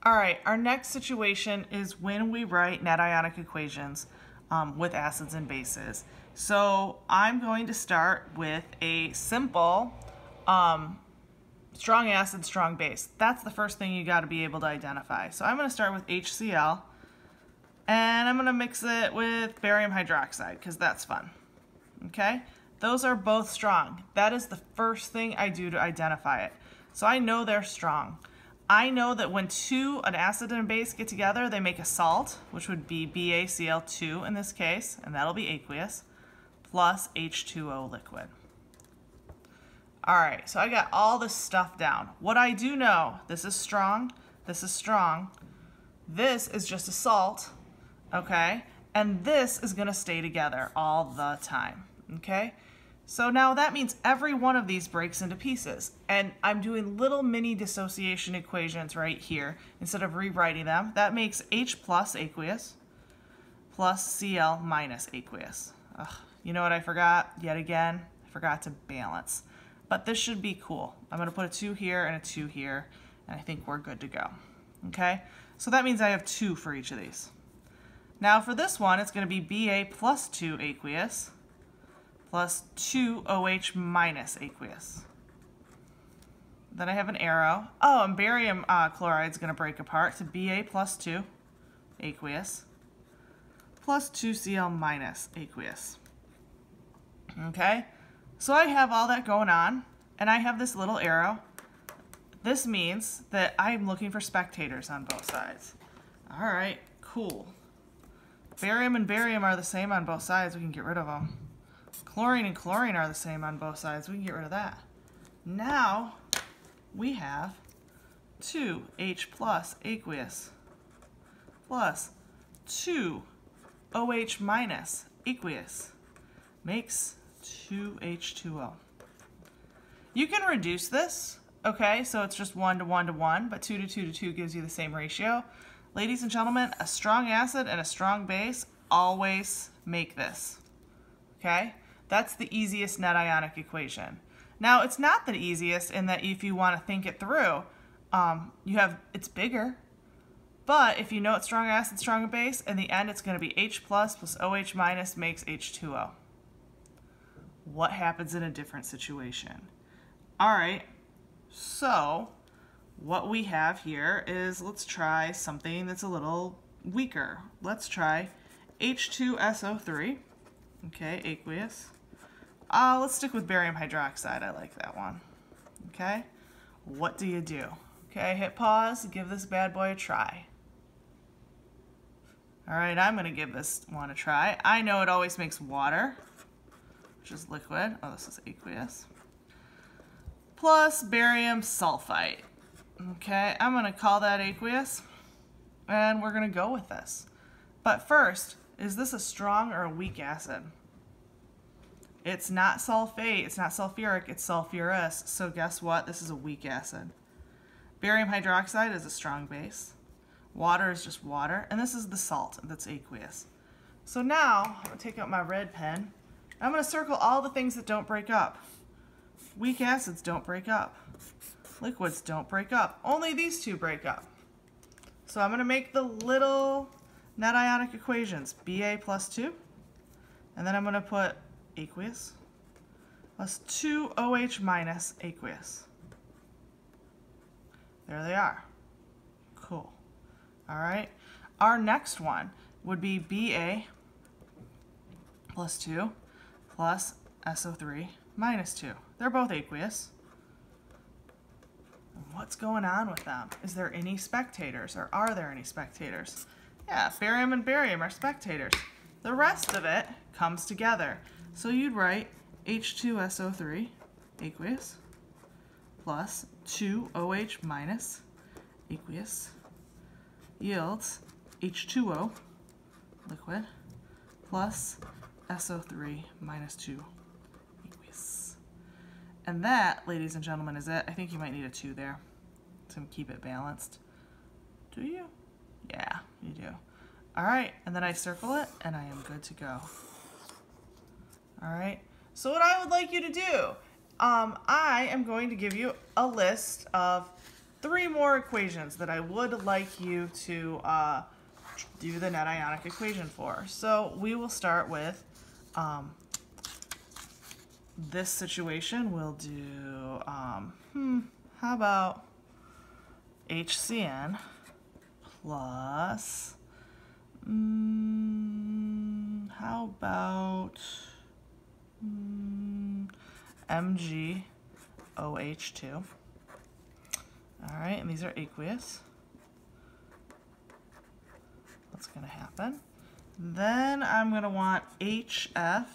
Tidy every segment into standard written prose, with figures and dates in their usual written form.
All right, our next situation is when we write net ionic equations with acids and bases. So I'm going to start with a simple strong acid, strong base. That's the first thing you got to be able to identify. So I'm going to start with HCl, and I'm going to mix it with barium hydroxide because that's fun. Okay? Those are both strong. That is the first thing I do to identify it. So I know they're strong. I know that when an acid and a base get together, they make a salt, which would be BaCl2 in this case, and that'll be aqueous, plus H2O liquid. All right, so I got all this stuff down. What I do know, this is strong, this is strong, this is just a salt, okay? And this is gonna stay together all the time, okay? So now that means every one of these breaks into pieces, and I'm doing little mini dissociation equations right here instead of rewriting them. That makes H plus aqueous plus Cl minus aqueous. Ugh, you know what I forgot? Yet again, I forgot to balance. But this should be cool. I'm going to put a 2 here and a 2 here, and I think we're good to go. Okay? So that means I have 2 for each of these. Now for this one, it's going to be Ba plus 2 aqueous plus 2 OH minus aqueous. Then I have an arrow. Oh, and barium chloride is going to break apart to Ba plus 2 aqueous plus 2Cl minus aqueous. Okay, so I have all that going on, and I have this little arrow. This means that I'm looking for spectators on both sides. All right, cool. Barium and barium are the same on both sides. We can get rid of them. Chlorine and chlorine are the same on both sides. We can get rid of that. Now we have 2H plus aqueous plus 2 OH minus aqueous makes 2H2O. You can reduce this, okay? So it's just 1 to 1 to 1, but 2 to 2 to 2 gives you the same ratio. Ladies and gentlemen, a strong acid and a strong base always make this, okay? That's the easiest net ionic equation. Now, it's not the easiest in that if you want to think it through, it's bigger. But if you know it's strong acid, strong base, in the end it's going to be H plus OH minus makes H2O. What happens in a different situation? All right, so what we have here is, let's try something that's a little weaker. Let's try H2SO3, okay, aqueous. Let's stick with barium hydroxide. I like that one. Okay, what do you do? Okay, hit pause, give this bad boy a try. All right, I'm gonna give this one a try. I know it always makes water, which is liquid. Oh, this is aqueous. Plus barium sulfite. Okay, I'm gonna call that aqueous, and we're gonna go with this. But first, is this a strong or a weak acid? It's not sulfate, it's not sulfuric, it's sulfurous. So guess what? This is a weak acid. Barium hydroxide is a strong base. Water is just water, and this is the salt that's aqueous. So now, I'm going to take out my red pen. I'm going to circle all the things that don't break up. Weak acids don't break up. Liquids don't break up. Only these two break up. So I'm going to make the little net ionic equations. Ba plus 2, and then I'm going to put aqueous plus 2 OH minus aqueous. There they are. Cool. All right. Our next one would be Ba plus 2 plus SO3 minus 2. They're both aqueous. What's going on with them? Is there any spectators, or are there any spectators? Yeah, barium and barium are spectators. The rest of it comes together. So you'd write H2SO3 aqueous plus 2 OH minus aqueous yields H2O liquid plus SO3 minus 2 aqueous. And that, ladies and gentlemen, is it. I think you might need a 2 there to keep it balanced. Do you? Yeah, you do. All right, and then I circle it, and I am good to go. All right, so what I would like you to do, I am going to give you a list of 3 more equations that I would like you to do the net ionic equation for. So we will start with this situation. We'll do, how about HCN plus, how about MgOH2. All right, and these are aqueous. What's going to happen? Then I'm going to want HF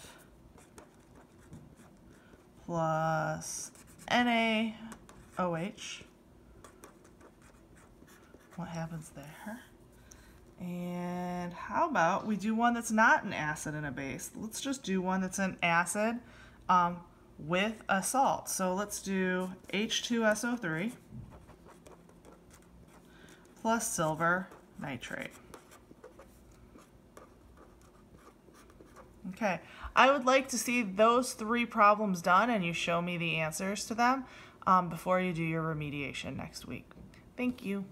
plus NaOH. What happens there? And how about we do one that's not an acid and a base? Let's just do one that's an acid with a salt. So let's do H2SO3 plus silver nitrate. Okay, I would like to see those 3 problems done and you show me the answers to them before you do your remediation next week. Thank you.